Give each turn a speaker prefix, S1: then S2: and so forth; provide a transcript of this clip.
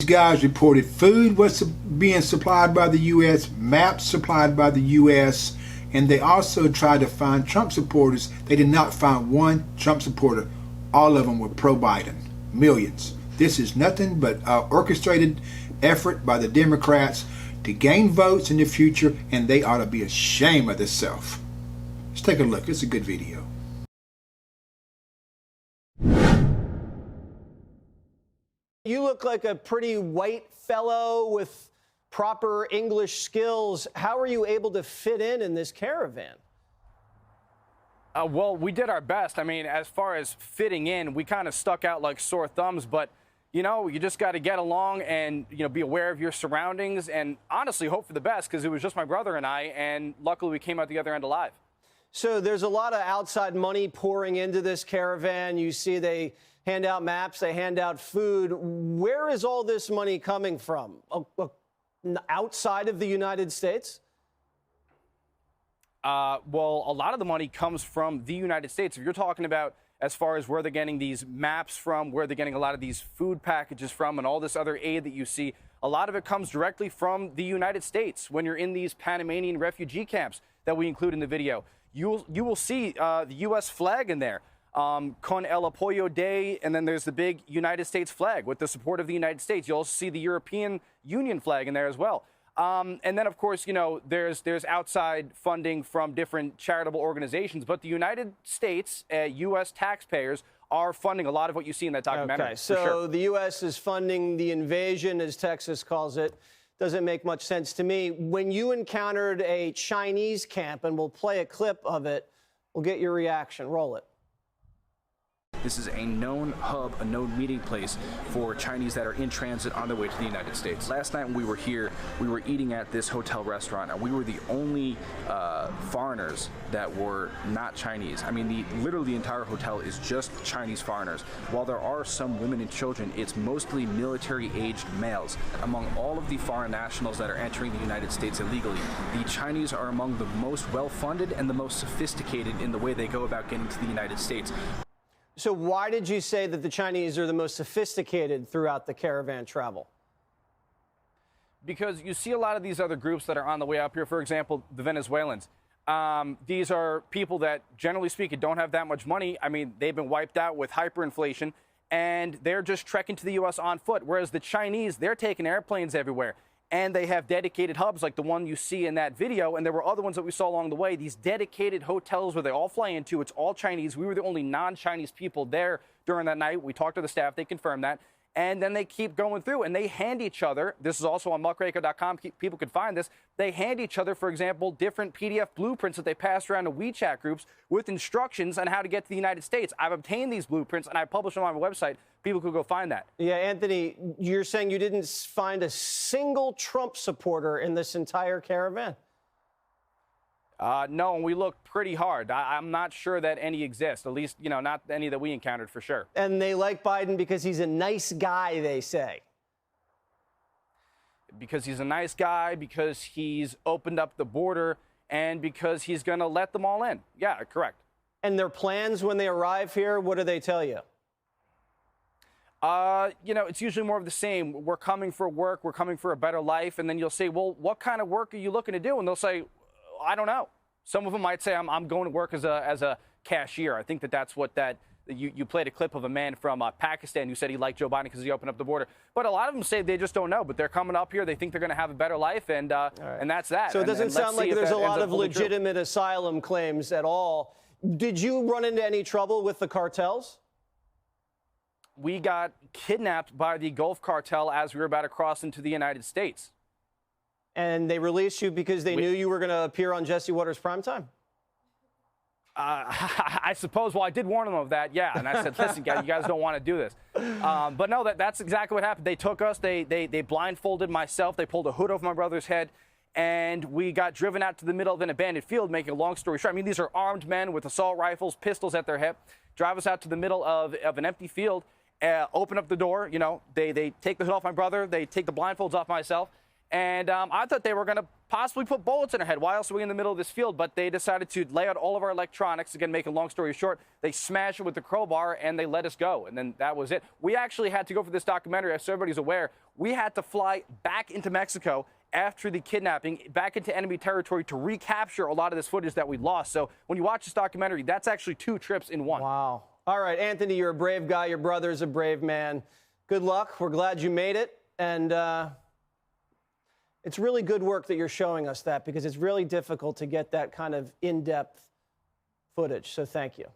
S1: guys reported food was being supplied by the U.S., maps supplied by the U.S., and they also tried to find Trump supporters. They did not find one Trump supporter. All of them were pro-Biden. Millions. This is nothing but an orchestrated effort by the Democrats to gain votes in the future, and they ought to be ashamed of themselves. Let's take a look. It's a good video.
S2: You look like a pretty white fellow with proper English skills. How are you able to fit in this caravan?
S3: Well, we did our best. I mean, as far as fitting in, we kind of stuck out like sore thumbs, but you know, you just got to get along and, you know, be aware of your surroundings and honestly hope for the best, because it was just my brother and I, and luckily we came out the other end alive.
S2: So there's a lot of outside money pouring into this caravan. You see they hand out maps, they hand out food. Where is all this money coming from? Outside of the United States?
S3: Well, a lot of the money comes from the United States. If you're talking about as far as where they're getting these maps from, where they're getting a lot of these food packages from, and all this other aid that you see, a lot of it comes directly from the United States. When you're in these Panamanian refugee camps that we include in the video, you will see the U.S. flag in there, con el apoyo de, and then there's the big United States flag with the support of the United States. You'll also see the European Union flag in there as well. And then, of course, you know, there's outside funding from different charitable organizations, but the United States, U.S. taxpayers, are funding a lot of what you see in that documentary.
S2: Okay, so the U.S. is funding the invasion, as Texas calls it. Doesn't make much sense to me. When you encountered a Chinese camp, and we'll play a clip of it, we'll get your reaction. Roll it.
S4: This is a known hub, a known meeting place for Chinese that are in transit on their way to the United States. Last night when we were here, we were eating at this hotel restaurant, and we were the only foreigners that were not Chinese. I mean, literally the entire hotel is just Chinese foreigners. While there are some women and children, it's mostly military-aged males. Among all of the foreign nationals that are entering the United States illegally, the Chinese are among the most well-funded and the most sophisticated in the way they go about getting to the United States.
S2: So why did you say that the Chinese are the most sophisticated throughout the caravan travel?
S3: Because you see a lot of these other groups that are on the way up here, for example, the Venezuelans. These are people that, generally speaking, don't have that much money. I mean, they've been wiped out with hyperinflation, and they're just trekking to the U.S. on foot, whereas the Chinese, they're taking airplanes everywhere. And they have dedicated hubs like the one you see in that video. And there were other ones that we saw along the way, these dedicated hotels where they all fly into. It's all Chinese. We were the only non-Chinese people there during that night. We talked to the staff. They confirmed that. And then they keep going through, and they hand each other, this is also on muckraker.com, people can find this, they hand each other, for example, different PDF blueprints that they pass around to WeChat groups with instructions on how to get to the United States. I've obtained these blueprints, and I published them on my website. People could go find that.
S2: Yeah, Anthony, you're saying you didn't find a single Trump supporter in this entire caravan?
S3: No, and we looked pretty hard. I'm not sure that any exist, at least, you know, not any that we encountered for sure.
S2: And they like Biden because he's a nice guy, they say.
S3: Because he's a nice guy, because he's opened up the border, and because he's going to let them all in. Yeah, correct.
S2: And their plans when they arrive here, what do they tell you?
S3: You know, it's usually more of the same. We're coming for work, we're coming for a better life, and then you'll say, well, what kind of work are you looking to do? And they'll say, I don't know. Some of them might say, I'm going to work as a cashier. I think that's what you played a clip of a man from Pakistan who said he liked Joe Biden because he opened up the border. But a lot of them say they just don't know. But they're coming up here. They think they're going to have a better life, and that's that.
S2: So it doesn't sound like there's a lot of legitimate asylum claims at all. Did you run into any trouble with the cartels?
S3: We got kidnapped by the Gulf Cartel as we were about to cross into the United States.
S2: And they released you because they knew you were going to appear on Jesse Watters' Primetime?
S3: I suppose. Well, I did warn them of that, yeah. And I said, listen, guys, you guys don't want to do this. But no, that's exactly what happened. They took us. They blindfolded myself. They pulled a hood over my brother's head. And we got driven out to the middle of an abandoned field, making a long story short. I mean, these are armed men with assault rifles, pistols at their hip. Drive us out to the middle of an empty field, open up the door. You know, they take the hood off my brother. They take the blindfolds off myself. And I thought they were going to possibly put bullets in our head. Why else are we in the middle of this field? But they decided to lay out all of our electronics. Again, make a long story short, they smashed it with the crowbar and they let us go. And then that was it. We actually had to go for this documentary, as everybody's aware. We had to fly back into Mexico after the kidnapping, back into enemy territory to recapture a lot of this footage that we lost. So when you watch this documentary, that's actually 2 trips in one.
S2: Wow. All right, Anthony, you're a brave guy. Your brother's a brave man. Good luck. We're glad you made it. And it's really good work that you're showing us that, because it's really difficult to get that kind of in-depth footage. So thank you.